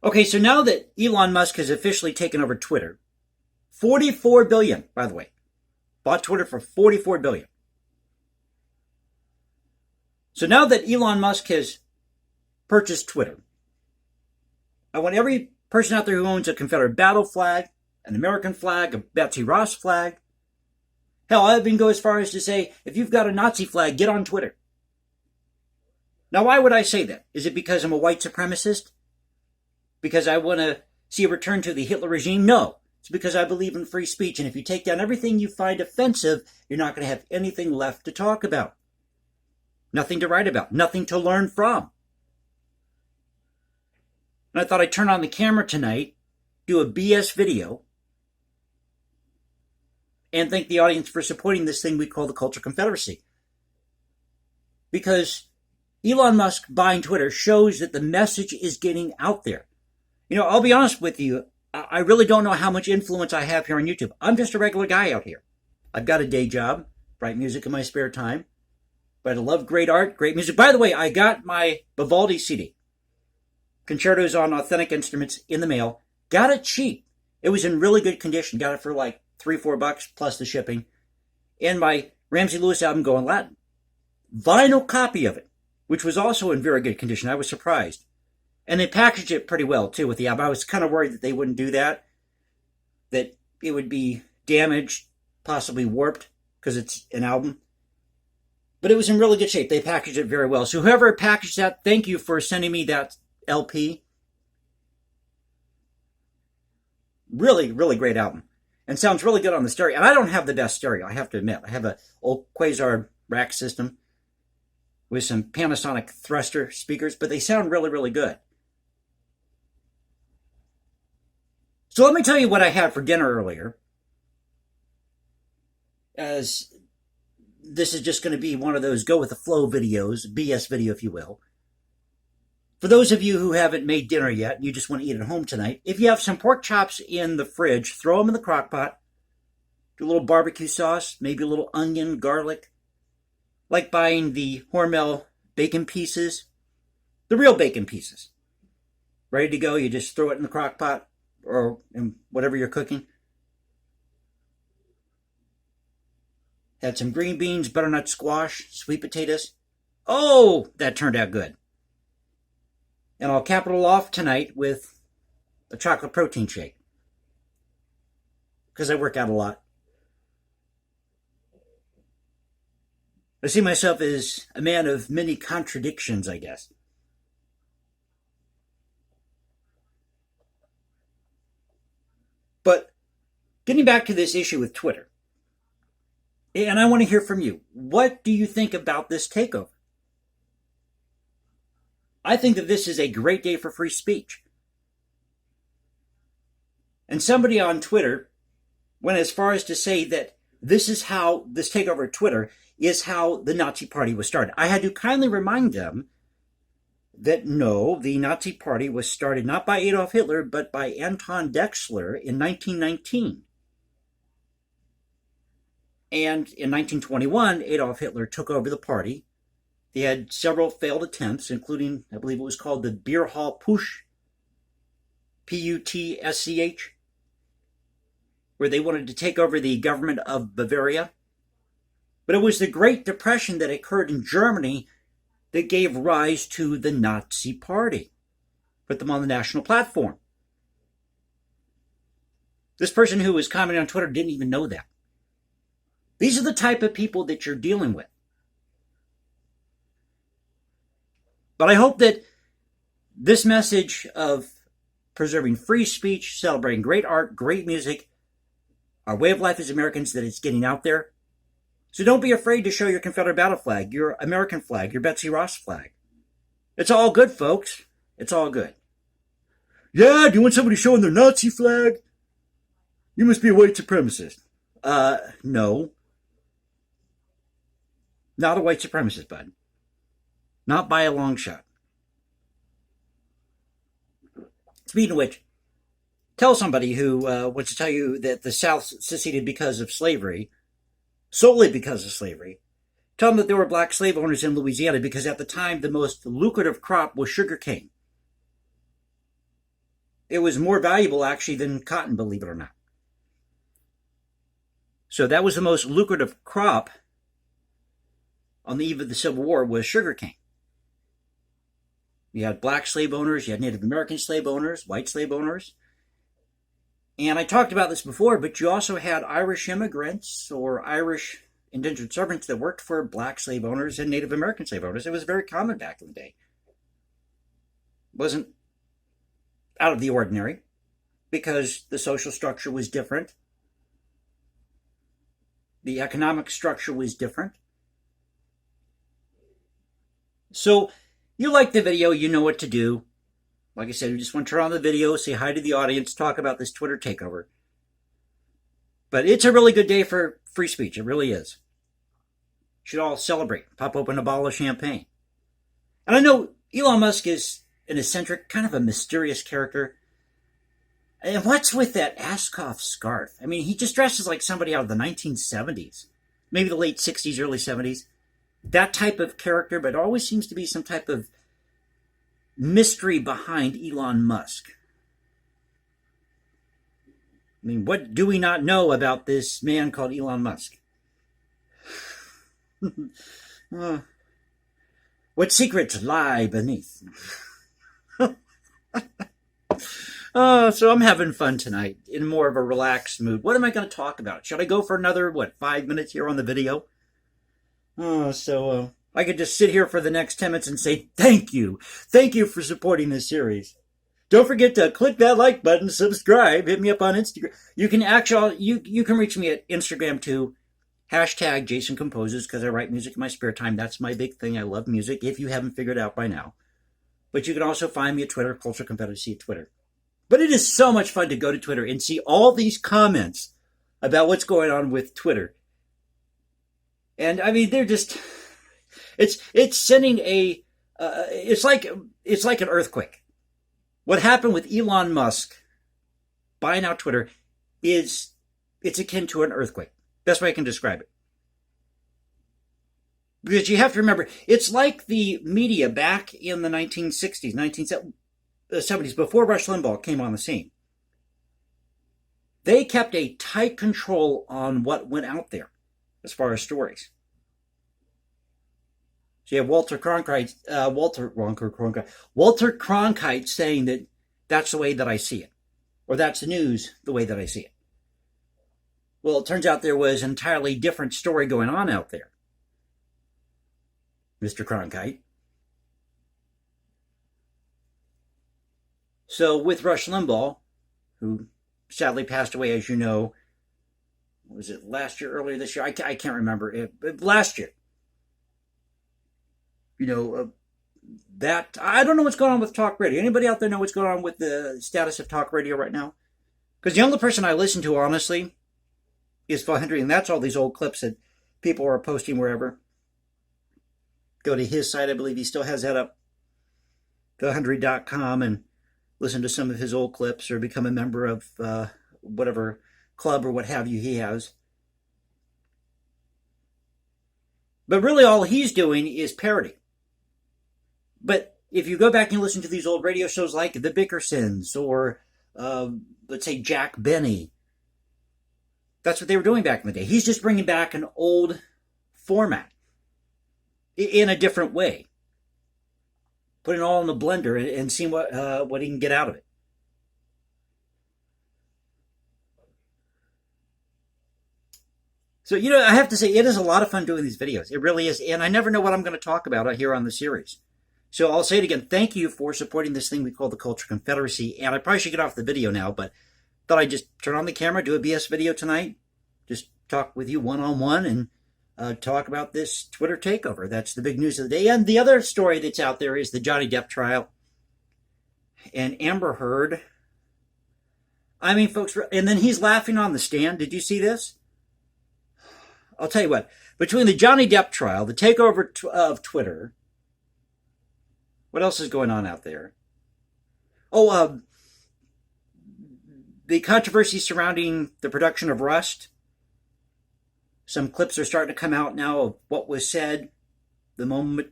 Okay, so now that Elon Musk has officially taken over Twitter, 44 billion, by the way, bought Twitter for 44 billion. So now that Elon Musk has purchased Twitter, I want every person out there who owns a Confederate battle flag, an American flag, a Betsy Ross flag. Hell, I even go as far as to say, if you've got a Nazi flag, get on Twitter. Now, why would I say that? Is it because I'm a white supremacist? Because I want to see a return to the Hitler regime? No. It's because I believe in free speech, and if you take down everything you find offensive, you're not going to have anything left to talk about. Nothing to write about. Nothing to learn from. And I thought I'd turn on the camera tonight, do a BS video, and thank the audience for supporting this thing we call the Culture Confederacy. Because Elon Musk buying Twitter shows that the message is getting out there. You know, I'll be honest with you, I really don't know how much influence I have here on YouTube. I'm just a regular guy out here. I've got a day job, write music in my spare time, but I love great art, great music. By the way, I got my Vivaldi CD, Concertos on Authentic Instruments, in the mail. Got it cheap. It was in really good condition. Got it for like $3-4 plus the shipping. And my Ramsey Lewis album, Going Latin. Vinyl copy of it, which was also in very good condition. I was surprised. And they packaged it pretty well, too, with the album. I was kind of worried that they wouldn't do that, that it would be damaged, possibly warped, because it's an album. But it was in really good shape. They packaged it very well. So whoever packaged that, thank you for sending me that LP. Really, really great album. And sounds really good on the stereo. And I don't have the best stereo, I have to admit. I have an old Quasar rack system with some Panasonic thruster speakers, but they sound really, really good. So let me tell you what I had for dinner earlier, as this is just going to be one of those go with the flow videos, BS video if you will. For those of you who haven't made dinner yet and you just want to eat at home tonight, if you have some pork chops in the fridge, throw them in the crock pot, do a little barbecue sauce, maybe a little onion, garlic, like buying the Hormel bacon pieces, the real bacon pieces. Ready to go, you just throw it in the crock pot or in whatever you're cooking. Had some green beans, butternut squash, sweet potatoes. Oh, that turned out good. And I'll cap it all off tonight with a chocolate protein shake, because I work out a lot. I see myself as a man of many contradictions, I guess. But getting back to this issue with Twitter, and I want to hear from you. What do you think about this takeover? I think that this is a great day for free speech. And somebody on Twitter went as far as to say that this is how this takeover of Twitter is how the Nazi Party was started. I had to kindly remind them that no, the Nazi Party was started not by Adolf Hitler, but by Anton Dexler in 1919. And in 1921, Adolf Hitler took over the party. They had several failed attempts, including, I believe it was called the Beer Hall Putsch, P-U-T-S-C-H, where they wanted to take over the government of Bavaria. But it was the Great Depression that occurred in Germany that gave rise to the Nazi Party, put them on the national platform. This person who was commenting on Twitter didn't even know that. These are the type of people that you're dealing with. But I hope that this message of preserving free speech, celebrating great art, great music, our way of life as Americans, that it's getting out there. So don't be afraid to show your Confederate battle flag, your American flag, your Betsy Ross flag. It's all good, folks. It's all good. Yeah, do you want somebody showing their Nazi flag? You must be a white supremacist. No. Not a white supremacist, bud. Not by a long shot. Speaking of which, tell somebody who wants to tell you that the South seceded because of slavery, solely because of slavery. Tell them that there were black slave owners in Louisiana because at the time the most lucrative crop was sugarcane. It was more valuable, actually, than cotton, believe it or not. So that was the most lucrative crop on the eve of the Civil War, was sugarcane. You had black slave owners, you had Native American slave owners, white slave owners. And I talked about this before, but you also had Irish immigrants or Irish indentured servants that worked for black slave owners and Native American slave owners. It was very common back in the day. It wasn't out of the ordinary because the social structure was different. The economic structure was different. So you like the video, you know what to do. Like I said, you just want to turn on the video, say hi to the audience, talk about this Twitter takeover. But it's a really good day for free speech. It really is. You should all celebrate. Pop open a bottle of champagne. And I know Elon Musk is an eccentric, kind of a mysterious character. And what's with that Ascot scarf? I mean, he just dresses like somebody out of the 1970s. Maybe the late 60s, early 70s. That type of character, but always seems to be some type of mystery behind Elon Musk. I mean, what do we not know about this man called Elon Musk? What secrets lie beneath? So I'm having fun tonight, in more of a relaxed mood. What am I going to talk about? Should I go for another, 5 minutes here on the video? I could just sit here for the next 10 minutes and say, thank you. Thank you for supporting this series. Don't forget to click that like button, subscribe, hit me up on Instagram. You can you can reach me at Instagram too. Hashtag Jason Composes, because I write music in my spare time. That's my big thing. I love music, if you haven't figured it out by now. But you can also find me at Twitter, Culture Confederacy at Twitter. But it is so much fun to go to Twitter and see all these comments about what's going on with Twitter. And I mean, they're just, it's sending it's like an earthquake. What happened with Elon Musk buying out Twitter it's akin to an earthquake. Best way I can describe it. Because you have to remember, it's like the media back in the 1960s, 1970s, before Rush Limbaugh came on the scene. They kept a tight control on what went out there as far as stories. So you have Walter Cronkite saying that that's the way that I see it, or that's the news the way that I see it. Well, it turns out there was an entirely different story going on out there, Mr. Cronkite. So with Rush Limbaugh, who sadly passed away, as you know, was it last year, earlier this year? I can't remember. Last year. That I don't know what's going on with talk radio. Anybody out there know what's going on with the status of talk radio right now? Because the only person I listen to, honestly, is Phil Hendry, and that's all these old clips that people are posting wherever. Go to his site. I believe he still has that up, philhendry.com, and listen to some of his old clips or become a member of whatever club or what have you he has. But really all he's doing is parody. But if you go back and listen to these old radio shows like The Bickersons or, let's say, Jack Benny, that's what they were doing back in the day. He's just bringing back an old format in a different way. Putting it all in the blender and seeing what he can get out of it. So, I have to say, it is a lot of fun doing these videos. It really is. And I never know what I'm going to talk about here on the series. So I'll say it again. Thank you for supporting this thing we call the Culture Confederacy. And I probably should get off the video now, but thought I'd just turn on the camera, do a BS video tonight. Just talk with you one-on-one and talk about this Twitter takeover. That's the big news of the day. And the other story that's out there is the Johnny Depp trial and Amber Heard. I mean, folks, and then he's laughing on the stand. Did you see this? I'll tell you what. Between the Johnny Depp trial, the takeover of Twitter, what else is going on out there? Oh, the controversy surrounding the production of Rust. Some clips are starting to come out now of what was said the moment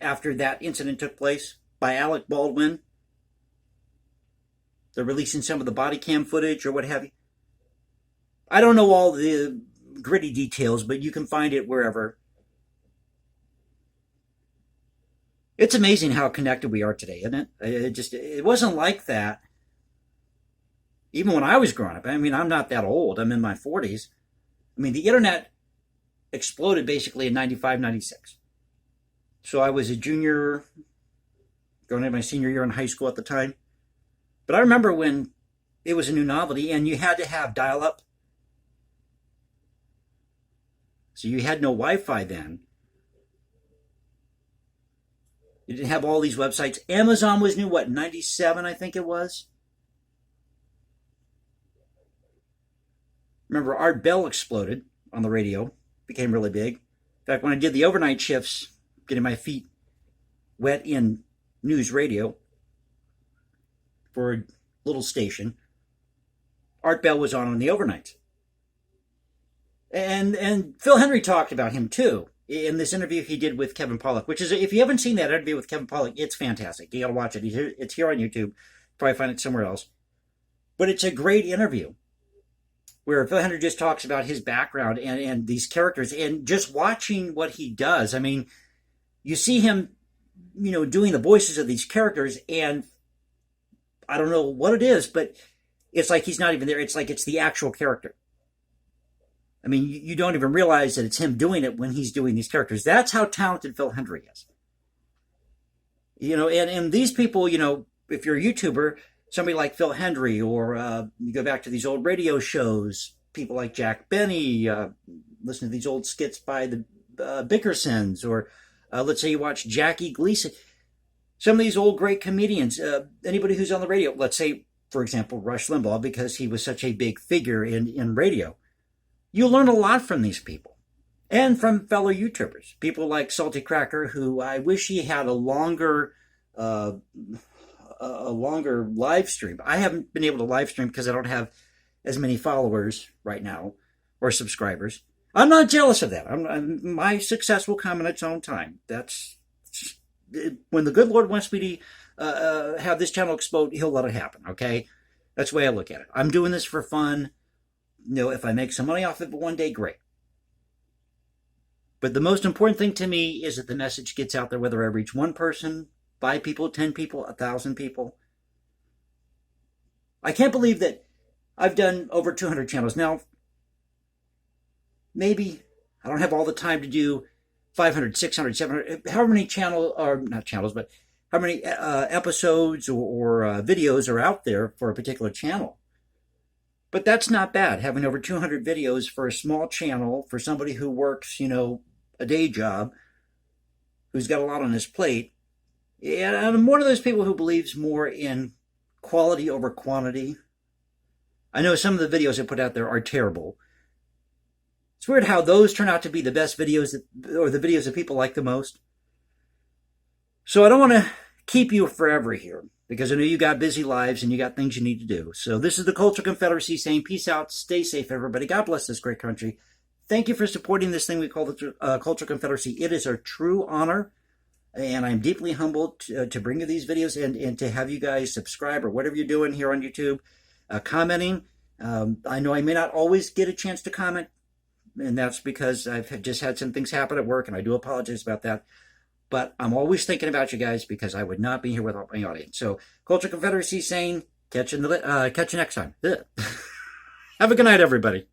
after that incident took place by Alec Baldwin. They're releasing some of the body cam footage or what have you. I don't know all the gritty details, but you can find it wherever. It's amazing how connected we are today, isn't it? It wasn't like that even when I was growing up. I mean, I'm not that old. I'm in my 40s. I mean, the internet exploded basically in 95, 96. So I was a junior, going into my senior year in high school at the time. But I remember when it was a new novelty and you had to have dial-up. So you had no Wi-Fi then. You didn't have all these websites. Amazon was new, what, 97, I think it was? Remember, Art Bell exploded on the radio, became really big. In fact, when I did the overnight shifts, getting my feet wet in news radio for a little station, Art Bell was on the overnights. And Phil Henry talked about him, too, in this interview he did with Kevin Pollak, which is, if you haven't seen that interview with Kevin Pollak, it's fantastic. You got to watch it. It's here on YouTube. Probably find it somewhere else. But it's a great interview where Phil Henry just talks about his background and these characters and just watching what he does. I mean, you see him, doing the voices of these characters, and I don't know what it is, but it's like he's not even there. It's like it's the actual character. I mean, you don't even realize that it's him doing it when he's doing these characters. That's how talented Phil Henry is. And these people, if you're a YouTuber, somebody like Phil Henry, or you go back to these old radio shows, people like Jack Benny, listen to these old skits by the Bickersons, or let's say you watch Jackie Gleason. Some of these old great comedians, anybody who's on the radio, let's say, for example, Rush Limbaugh, because he was such a big figure in radio. You learn a lot from these people and from fellow YouTubers. People like Salty Cracker, who I wish he had a longer live stream. I haven't been able to live stream because I don't have as many followers right now or subscribers. I'm not jealous of that. My success will come in its own time. That's when the good Lord wants me to have this channel explode, he'll let it happen, okay? That's the way I look at it. I'm doing this for fun. If I make some money off of it one day, great. But the most important thing to me is that the message gets out there, whether I reach one person, 5 people, 10 people, 1,000 people. I can't believe that I've done over 200 channels. Now, maybe I don't have all the time to do 500, 600, 700, however many how many episodes or videos are out there for a particular channel. But that's not bad, having over 200 videos for a small channel, for somebody who works, a day job, who's got a lot on his plate. And I'm one of those people who believes more in quality over quantity. I know some of the videos I put out there are terrible. It's weird how those turn out to be the best videos, or the videos that people like the most. So I don't want to keep you forever here, because I know you got busy lives and you got things you need to do. So this is the Culture Confederacy saying peace out, stay safe, everybody. God bless this great country. Thank you for supporting this thing we call the Culture Confederacy. It is our true honor, and I'm deeply humbled to bring you these videos and to have you guys subscribe or whatever you're doing here on YouTube, commenting. I know I may not always get a chance to comment, and that's because I've just had some things happen at work, and I do apologize about that. But I'm always thinking about you guys, because I would not be here without my audience. So, Culture Confederacy saying, catch you next time. Have a good night, everybody.